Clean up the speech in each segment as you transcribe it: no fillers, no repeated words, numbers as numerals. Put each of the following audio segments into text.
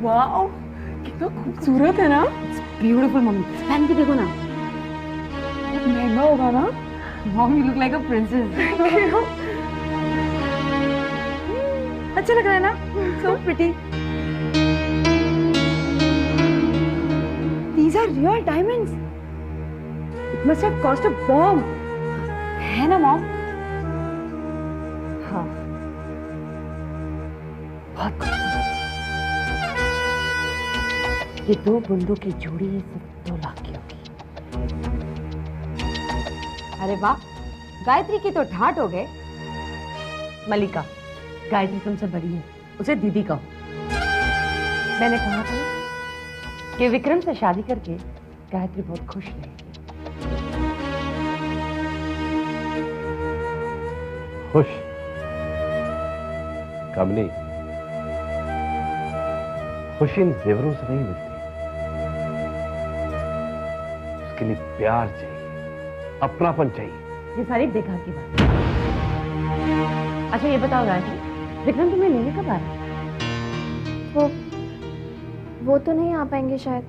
Wow, कितना खूबसूरत है ना। ब्यूटीफुल मम्मी, पहन के देखो ना। बहुत महंगा होगा ना। Mom you look like a princess. अच्छा लग रहा है ना? So pretty. These are real diamonds. It must have cost a bomb. है ना मॉम? हाँ, बहुत। ये दो बूंदों की जोड़ी सिर्फ 2 लाख की होगी। अरे वाह, गायत्री की तो ठाट हो गए। मलिका, गायत्री तुमसे बड़ी है, उसे दीदी कहो। मैंने कहा था कि विक्रम से शादी करके गायत्री बहुत खुश रहेगी। खुश? कामनी, खुशी इन जेवरों से नहीं मिलती। उसके लिए प्यार चाहिए, अपनापन चाहिए। ये सारी बेकार की बात है। अच्छा ये बताओ गायत्री, विक्रम तुम्हें लेने कब आ रहा है? वो तो नहीं आ पाएंगे शायद,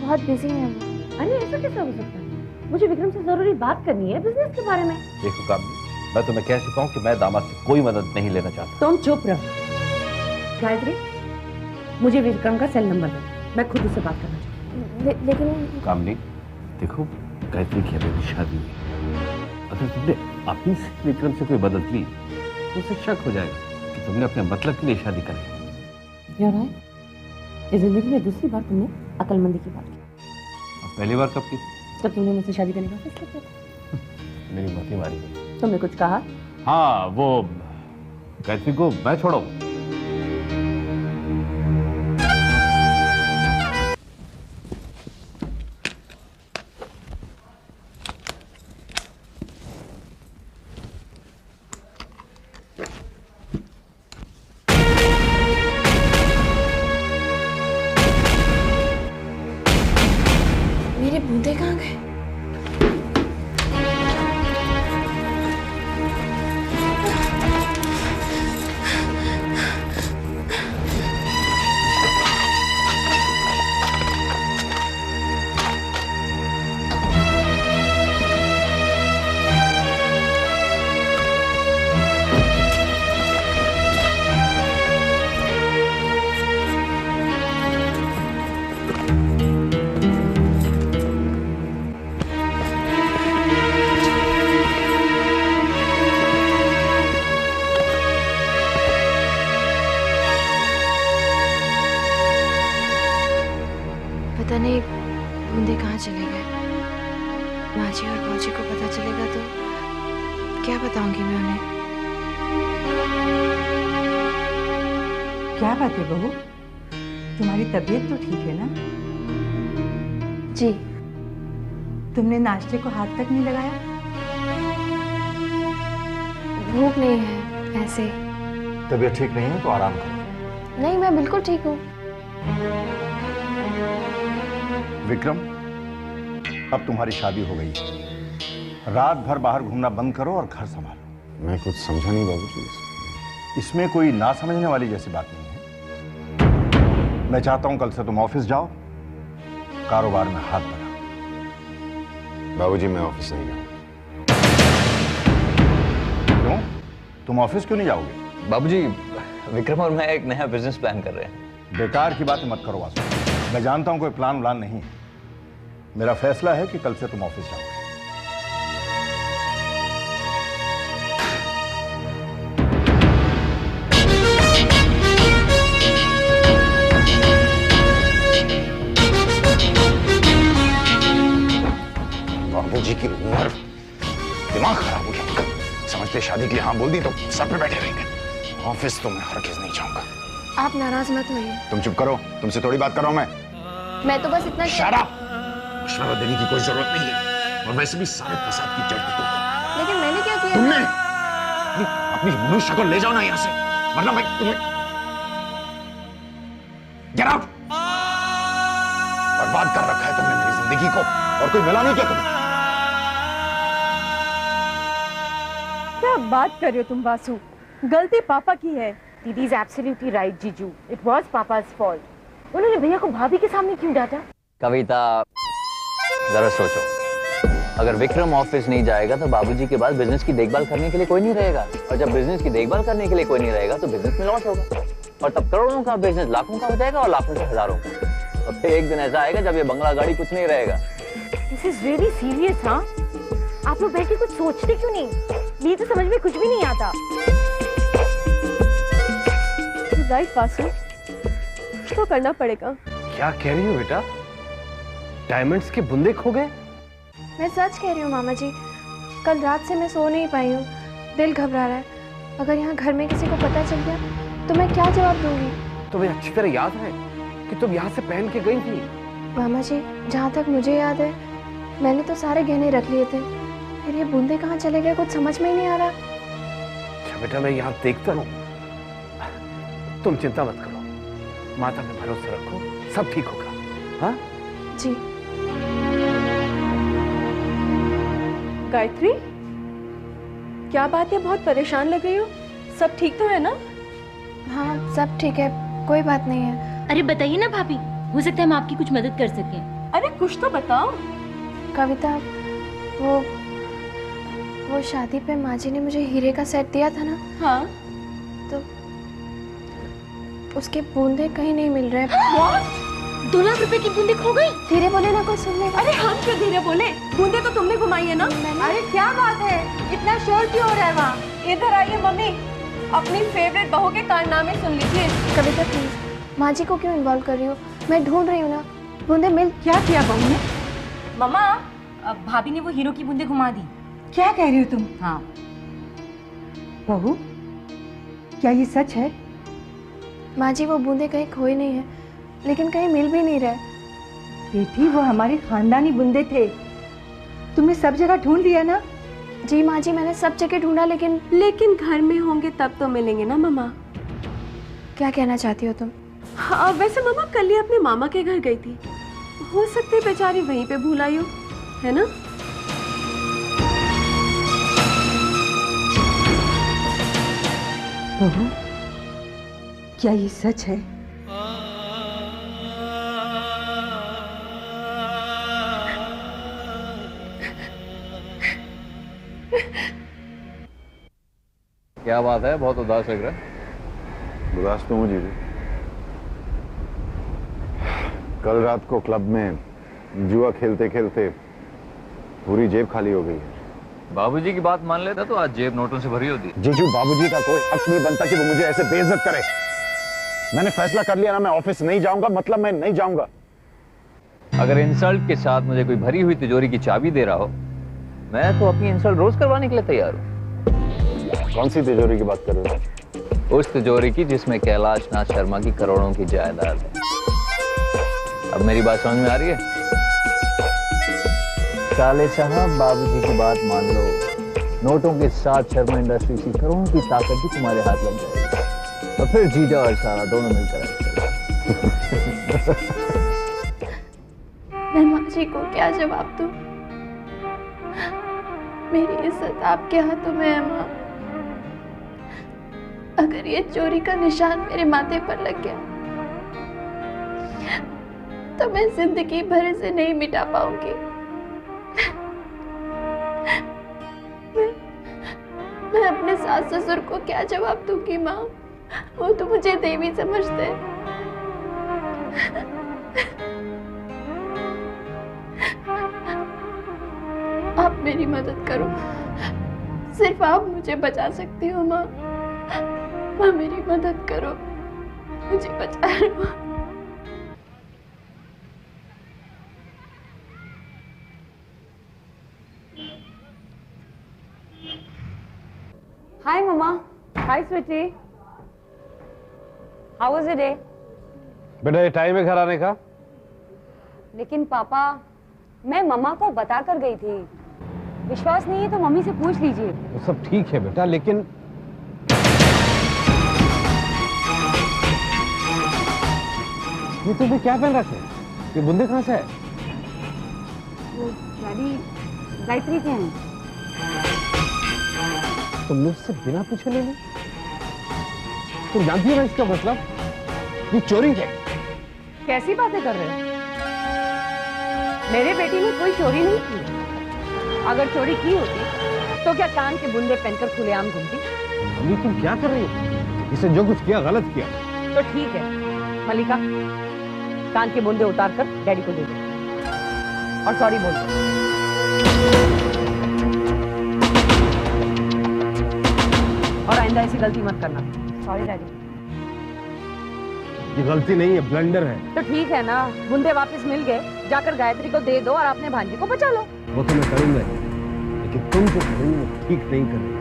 बहुत बिजी हैं वो। अरे ऐसा कैसे हो सकता है? मुझे विक्रम से जरूरी बात करनी है बिजनेस के बारे में। देखो कामनी, मैं तुम्हें कह चुका हूं कि मैं दामाद से कोई मदद नहीं लेना चाहता। तुम चुप रहो। गायत्री, मुझे विक्रम का सेल नंबर दो, मैं खुद उससे बात करना चाहती हूँ। लेकिन कामनी, देखो गायत्री की अभी शादी हुई, अगर तुमने अपनी से विक्रम से कोई मदद ली तो उसे शक हो जाएगा कि तुमने अपने मतलब के लिए शादी करी। यार ये जिंदगी में दूसरी बार तुमने अकलमंदी की बात की। अब पहली बार कब की? जब तुमने मुझसे शादी करने का फैसला किया था। मेरी मती मारी। तुमने कुछ कहा? हाँ, वो गायत्री को मैं छोड़ो। मेरे बूंदे कहाँ गए? पता नहीं बूंदे कहाँ चले गए। माजी और भौजी को पता चलेगा तो क्या बताऊंगी मैं उन्हें। क्या बात है बहू, तुम्हारी तबीयत तो ठीक है ना? जी। तुमने नाश्ते को हाथ तक नहीं लगाया? भूख नहीं है ऐसे। तबीयत ठीक नहीं है तो आराम करो। नहीं, मैं बिल्कुल ठीक हूँ। विक्रम, अब तुम्हारी शादी हो गई है। रात भर बाहर घूमना बंद करो और घर संभालो। मैं कुछ समझा नहीं बाबूजी। इसमें कोई ना समझने वाली जैसी बात नहीं है। मैं चाहता हूं कल से तुम ऑफिस जाओ, कारोबार में हाथ बढ़ाओ। बाबूजी मैं ऑफिस नहीं जाऊंगा। क्यों? तुम ऑफिस क्यों नहीं जाओगे? बाबूजी, विक्रम और मैं एक नया बिजनेस प्लान कर रहे हैं। बेकार की बातें मत करो वासु। मैं जानता हूं कोई प्लान व्लान नहीं है। मेरा फैसला है कि कल से तुम ऑफिस जाओगे। बाबूजी की उम्र, दिमाग खराब हो गया उनका। समझते शादी के लिए हाँ बोल दी तो सर पे बैठे रहेंगे। ऑफिस तो मैं हरगिज नहीं जाऊंगा। आप नाराज मत होइए। तुम चुप करो, तुमसे थोड़ी बात कर रहा हूं मैं तो बस इतना। Shut up! मशवरा देने की कोई जरूरत नहीं है, और वैसे भी सारे फसाद की जड़ तो तुम। लेकिन मैंने क्या किया? तुमने अपनी मनुष्य को ले जाओ ना यहाँ से, वरना मैं तुम्हें गेट आउट। बर्बाद कर रखा है तुमने मेरी जिंदगी को, और कोई मिला नहीं क्या तुम्हें? क्या बात कर रहे हो तुम वासु? गलती पापा की है। दीदी इज एब्सोल्युटली राइट जीजू, इट वाज पापा's fault। उन्होंने भैया को भाभी के सामने क्यों डांटा? कविता, जरा सोचो, अगर विक्रम ऑफिस नहीं जाएगा तो बाबूजी के बाद बिजनेस की देखभाल करने के लिए कोई नहीं रहेगा, और जब बिजनेस की देखभाल करने के लिए कोई नहीं रहेगा तो बिजनेस में लॉस होगा, और तब करोड़ों का बिजनेस लाखों का हो जाएगा और लाखों से हजारों का। और फिर एक दिन ऐसा आएगा जब ये बंगला गाड़ी कुछ नहीं रहेगा। This is really serious. हाँ, आप लोग बैठ के कुछ सोचते क्यों नहीं? ये तो समझ में कुछ भी नहीं आता। राइट वासु, तो करना पड़ेगा। क्या कह रही हो बेटा? डायमंड्स के बुंदे खो गए? मैं सच कह रही हूँ मामा जी, कल रात से मैं सो नहीं पाई हूँ, दिल घबरा रहा है। अगर यहाँ घर में किसी को पता चल गया तो मैं क्या जवाब दूंगी? तुम्हें अच्छी तरह याद है कि तुम यहाँ से पहन के गई थी? मामा जी, जहाँ तक मुझे याद है मैंने तो सारे गहने रख लिए थे, फिर ये बूंदे कहाँ चले गए कुछ समझ में ही नहीं आ रहा। अच्छा बेटा, मैं यहाँ देखता हूँ, तुम चिंता मत करो, माता पे भरोसा रखो, सब ठीक होगा। हाँ जी। गायत्री, क्या बात है, बहुत परेशान लग रही हो? सब ठीक तो है ना? हाँ सब ठीक है, कोई बात नहीं है। अरे बताइए ना भाभी, हो सकता है हम आपकी कुछ मदद कर सकें। अरे कुछ तो बताओ। कविता, वो शादी पे माँ जी ने मुझे हीरे का सेट दिया था ना? हाँ। तो उसके बूंदे कहीं नहीं मिल रहे। 2 लाख रुपए की बूंदे खो गई। धीरे बोले ना, कोई सुनने का। अरे हम क्यों धीरे बोले, बूंदे तो तुमने घुमाई है ना। अरे क्या बात है, इतना शोर क्यों हो रहा है वहाँ? इधर आइए मम्मी, अपनी फेवरेट बहू के कारनामे सुन लीजिए। कविता प्लीज, माँ जी को क्यों इन्वॉल्व कर रही हो? मैं ढूंढ रही हूँ ना, बूंदे मिल। क्या किया बहू ने? मम्मा, अब भाभी ने वो हीरो की बूंदे घुमा दी। क्या कह रही हो तुम? हाँ। बहू, क्या ये सच है? माँ जी, वो बूंदे कहीं खोए नहीं है, लेकिन कहीं मिल भी नहीं रहे। बेटी, वो हमारे खानदानी बूंदे थे, तुमने सब जगह ढूंढ लिया ना? जी माँ जी, मैंने सब जगह ढूंढा, लेकिन घर में होंगे तब तो मिलेंगे ना मामा। क्या कहना चाहती हो तुम? हाँ, वैसे मामा कल ही अपने मामा के घर गई थी, हो सकती है बेचारी वहीं पे भूल आई हो, है ना? बहू, क्या ये सच है? क्या बात है, बहुत उदास लग रहा है। उदास तो मुझे भी। कल रात को क्लब में जुआ खेलते खेलते पूरी जेब खाली हो गई है। बाबूजी की बात मान लेता तो आज जेब नोटों से भरी होती। जीजू, बाबूजी का कोई हक नहीं बनता कि वो मुझे ऐसे बेइज्जत करे। मैंने फैसला कर लिया ना, मैं ऑफिस नहीं जाऊंगा, मतलब मैं नहीं जाऊंगा। अगर इंसल्ट के साथ मुझे कोई भरी हुई तिजोरी की चाबी दे रहा हो, मैं तो अपनी इंसल्ट रोज करवाने के लिए तैयार हूँ। कौन सी तिजोरी की बात कर रहे हो? उस तिजोरी की जिसमें कैलाश नाथ शर्मा की करोड़ों की जायदाद है। अब मेरी बात समझ में आ रही है? साले साहब, बाबूजी की बात मान लो, नोटों के साथ शर्मा इंडस्ट्रीज की करोड़ों की ताकत भी तुम्हारे हाथ लग जाएगी, और फिर जीजा और सारा दोनों मिलकर मैं माँ जी को क्या जवाब दूं? मेरी इज्जत आपके हाथों में है माँ। अगर ये चोरी का निशान मेरे माथे पर लग गया तो मैं जिंदगी भर इसे नहीं मिटा पाऊंगी। मैं अपने सास ससुर को क्या जवाब दूंगी माँ? वो तो मुझे देवी समझते हैं। आप मेरी मदद करो, सिर्फ आप मुझे बचा सकती हो माँ। माँ मेरी मदद करो, मुझे बचा लो। Hi, Mama. Hi, sweetie. How was your day? बेटा, ये टाइम है घर आने का? लेकिन पापा, मैं मम्मा को बता कर गई थी। विश्वास नहीं है तो मम्मी से पूछ लीजिए। वो सब ठीक है बेटा, लेकिन ये तुमने क्या पहन रखे? ये बुंदे कहाँ से है? वो डैडी गायत्री के हैं। तुमने उससे बिना पूछे ले ली? तुम जानती हो ना इसका मतलब? ये चोरी है। कैसी बातें कर रहे हो? मेरे बेटी ने कोई चोरी नहीं की। अगर चोरी की होती तो क्या कान के बुंदे पहनकर खुलेआम घूमती? अभी तुम क्या कर रही हो? इसे जो कुछ किया गलत किया। तो ठीक है मलिका, कान के बुंदे उतार कर डैडी को दे दो और सॉरी बोल दो। और आइंदा ऐसी गलती मत करना। Sorry daddy. ये गलती नहीं है, ब्लंडर है। तो ठीक है ना, बुंदे वापस मिल गए, जाकर गायत्री को दे दो और अपने भांजे को बचा लो। वो तो मैं करूंगा ही, लेकिन तुम जो कर रही हो ठीक नहीं कर रही।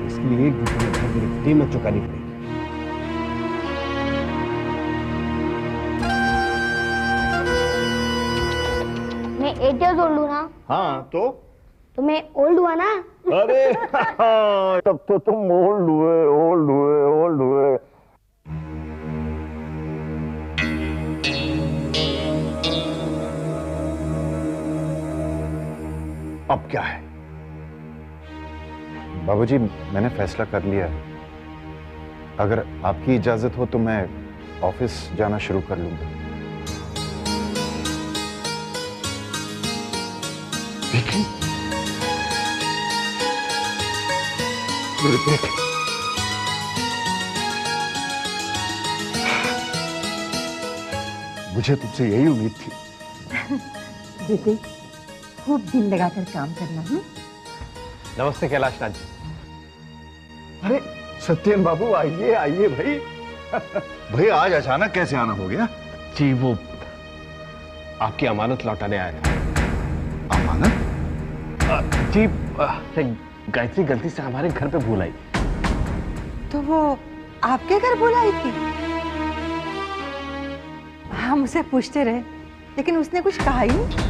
इसके लिए एक दूसरे में बहुत बड़ी कीमत चुकानी पड़ेगी। मैं 8 years old हूँ ना? हाँ तो मैं ओल्ड हुआ ना? अरे तब तो तुम ओल्ड हुए। अब क्या है? बाबूजी, मैंने फैसला कर लिया है। अगर आपकी इजाजत हो तो मैं ऑफिस जाना शुरू कर लूंगा। लेकिन मेरे बेटे, मुझे तुमसे यही उम्मीद थी। दीदी, खूब दिल लगाकर काम करना। नमस्ते कैलाश नाथ जी। अरे सत्येन बाबू, आइए आइए भाई। भाई आज अचानक कैसे आना हो गया? जी वो आपकी अमानत लौटाने आया था। अमानत? जी गायत्री गलती से हमारे घर पे भूल आई। तो वो आपके घर बुलाई थी? हम उसे पूछते रहे लेकिन उसने कुछ कहा ही नहीं।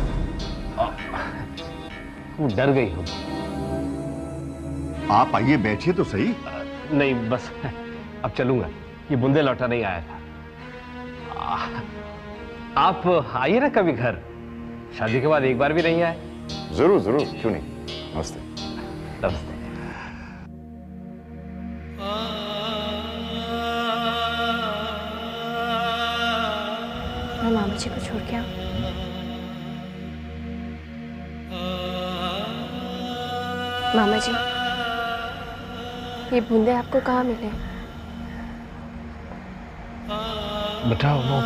वो डर गई होगी। आप आइए, बैठिए तो सही। नहीं बस अब चलूंगा, ये बुंदे लौटा नहीं आया था। आप आइए ना कभी घर, शादी के बाद एक बार भी नहीं आए। जरूर जरूर, क्यों नहीं। नमस्ते। नमस्ते। मैं मामा जी को छोड़ के आऊं? मामा जी, ये बूंदे आपको कहाँ मिले? बेटा वो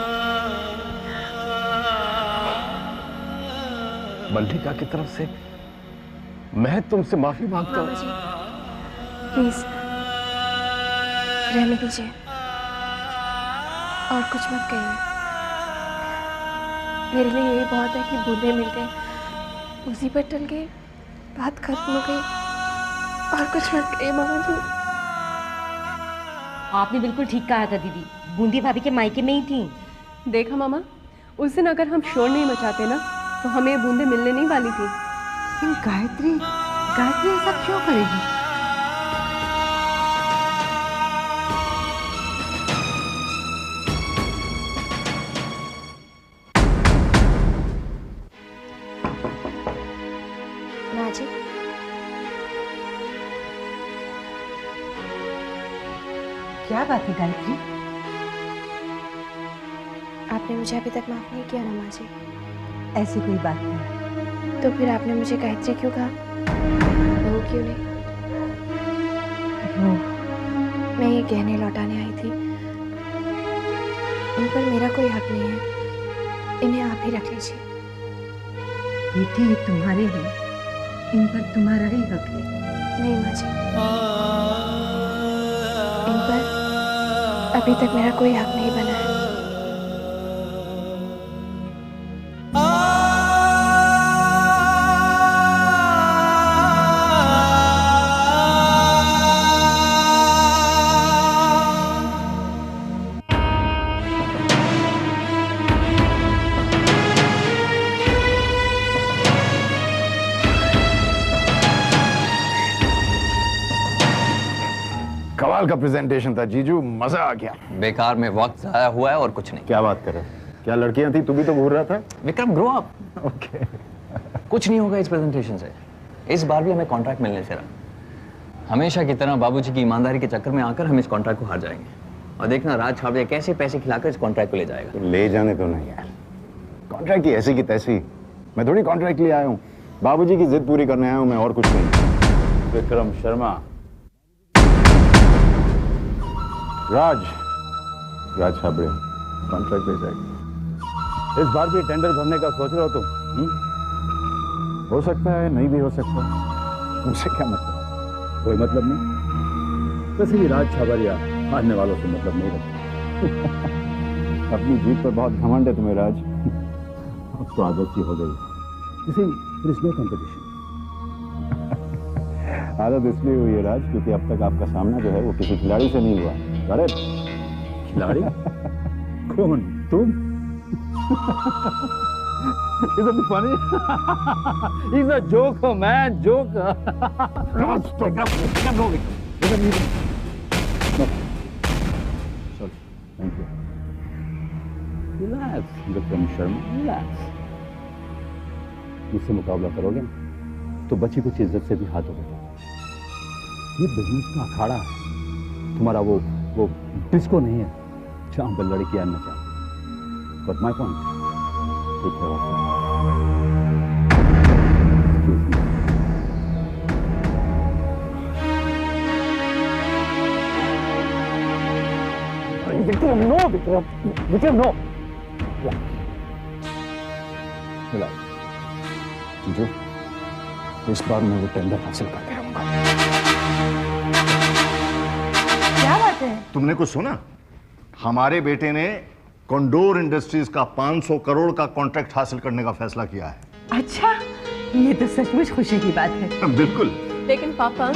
मल्लिका की तरफ से, मैं तुमसे माफी मांगता हूँ। मामा जी, प्लीज रहने दीजिए और कुछ मत कहिए। मेरे लिए यही बहुत है कि बूंदे मिल गए, मुसीबत टल गई, बात खत्म हो गई, और कुछ मत कहिए मामा जी। आपने बिल्कुल ठीक कहा था दीदी, बूंदी भाभी के मायके में ही थी। देखा मामा, उस दिन अगर हम शोर नहीं मचाते ना तो हमें ये बूंदे मिलने नहीं वाली थी। लेकिन गायत्री ऐसा क्यों करेगी? माँ जी, क्या बात है गायत्री? आपने मुझे अभी तक माफ नहीं किया ना माँ जी? ऐसी कोई बात नहीं। तो फिर आपने मुझे गायत्री क्यों कहा? वो क्यों नहीं? वो मैं ये गहने लौटाने आई थी, इन पर मेरा कोई हक नहीं है, इन्हें आप ही रख लीजिए। बेटी ये तुम्हारे हैं, इन पर तुम्हारा ही हक है। नहीं माँ जी, इन पर अभी तक मेरा कोई हक नहीं बना है। कमाल का प्रेजेंटेशन था जीजू, मजा आ गया। बेकार में वक्त जाया हुआ है और कुछ नहीं। क्या बात कर रहे हो? क्या लड़कियां थी? तू भी तो घूर रहा था। Vikram grow up. ओके। कुछ नहीं होगा इस प्रेजेंटेशन से। इस बार भी हमें कॉन्ट्रैक्ट मिलने से रहा। हमेशा की तरह बाबूजी की ईमानदारी के चक्कर में आकर हम इस कॉन्ट्रैक्ट को हार जाएंगे। और देखना राज छाबड़िया कैसे पैसे खिलाकर इस कॉन्ट्रैक्ट को ले जाएगा। तो ले जाने तो नहीं यार, कॉन्ट्रैक्ट की ऐसी की तैसी। मैं थोड़ी कॉन्ट्रैक्ट लिए आया हूँ, बाबूजी की जिद पूरी करने आया हूँ मैं, और कुछ नहीं। विक्रम शर्मा, राज छाबड़िया कॉन्ट्रैक्ट ले जाएगी। इस बार भी टेंडर भरने का सोच रहे हो तुम? हो सकता है, नहीं भी हो सकता, मुझसे क्या मतलब? कोई मतलब नहीं। वैसे भी राज छाबड़िया हारने वालों से मतलब नहीं रखता। अपनी जीत पर बहुत घमंड है तुम्हें राज। अब तो आदत सी हो गई। No competition. आदत इसलिए हुई है राज क्योंकि अब तक आपका सामना जो है वो किसी खिलाड़ी से नहीं हुआ। करेक्ट? खिलाड़ी? कौन? तुम? Isn't it funny? He's a joker, man, joker. No. Sorry, thank you. Relax, Vikram Sharma, relax. मुझसे मुकाबला करोगे ना तो बची कुछ इज्जत से भी हाथ होगा। ये बिजनेस का अखाड़ा है, तुम्हारा वो डिस्को नहीं है जहां पर लड़कियां नचा। But my point, take care of it. Vikram, no, Vikram, no. Relax. जो इस बार मैं वो टेंडर हासिल करके रहूंगा। क्या बात है? तुमने कुछ सुना? हमारे बेटे ने कॉन्डोर इंडस्ट्रीज का 500 करोड़ का कॉन्ट्रैक्ट हासिल करने का फैसला किया है। अच्छा, ये तो सचमुच खुशी की बात है। बिल्कुल। लेकिन पापा,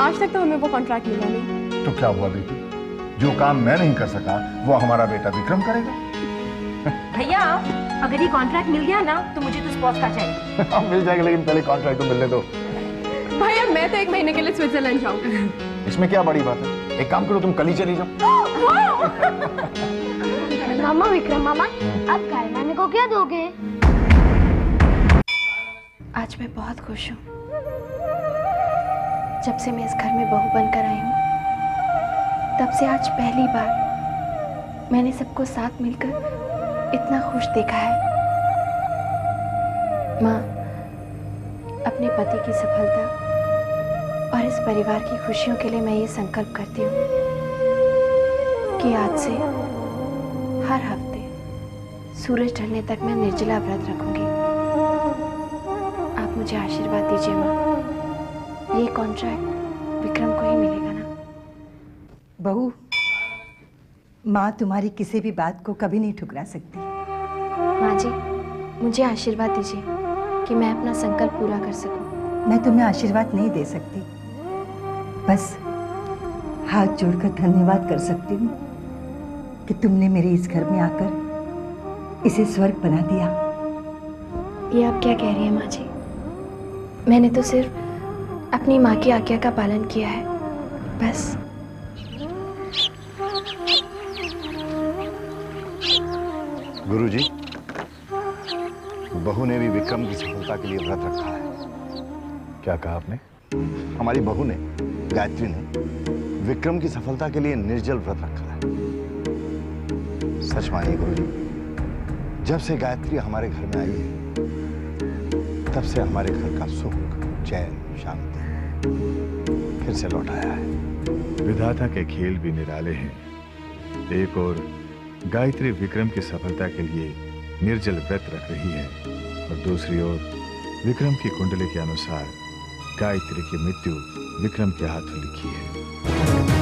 आज तक तो हमें वो कॉन्ट्रैक्ट मिला नहीं। तो क्या हुआ बेटी? जो काम मैं नहीं कर सका वो हमारा बेटा विक्रम करेगा। भैया, अगर ये कॉन्ट्रैक्ट मिल गया ना तो मुझे तो स्पॉट का चाहिए। मिल जाएगा, लेकिन पहले कॉन्ट्रैक्ट तो मिलने दो। भैया, मैं तो 1 महीने के लिए स्विट्जरलैंड जाऊंगी। इसमें क्या बड़ी बात है? एक काम करो, तुम कल ही चली जाओ। मामा, विक्रम मामा, अब गाय मामी को क्या दोगे? आज मैं बहुत खुश हूँ। जब से मैं इस घर में बहू बनकर आई हूँ, तब से आज पहली बार मैंने सबको साथ मिलकर इतना खुश देखा है। माँ, अपने पति की सफलता और इस परिवार की खुशियों के लिए मैं ये संकल्प करती हूँ कि आज से हर हफ्ते सूरज ढलने तक मैं निर्जला व्रत रखूंगी। आप मुझे आशीर्वाद दीजिए माँ, ये कॉन्ट्रैक्ट विक्रम को ही मिलेगा ना? बहू, माँ तुम्हारी किसी भी बात को कभी नहीं ठुकरा सकती। माँ जी, मुझे आशीर्वाद दीजिए कि मैं अपना संकल्प पूरा कर सकूं। मैं तुम्हें आशीर्वाद नहीं दे सकती, बस हाथ जोड़कर धन्यवाद कर सकती हूँ कि तुमने मेरे इस घर में आकर इसे स्वर्ग बना दिया। ये आप क्या कह रही हैं माँ जी? मैंने तो सिर्फ अपनी माँ की आज्ञा का पालन किया है, बस। गुरुजी, बहू ने भी विक्रम की सफलता के लिए व्रत रखा है। क्या कहा आपने? हमारी बहू ने, गायत्री ने, विक्रम की सफलता के लिए निर्जल व्रत रखा है। सच मानिए गुरुजी, जब से गायत्री हमारे घर में आई है, तब से हमारे घर का सुख, चैन, शांति फिर से लौट आया है। विधाता के खेल भी निराले हैं। एक और गायत्री विक्रम की सफलता के लिए निर्जल व्रत रख रही है और दूसरी ओर विक्रम की कुंडली के अनुसार गायत्री की मृत्यु विक्रम के हाथों लिखी है।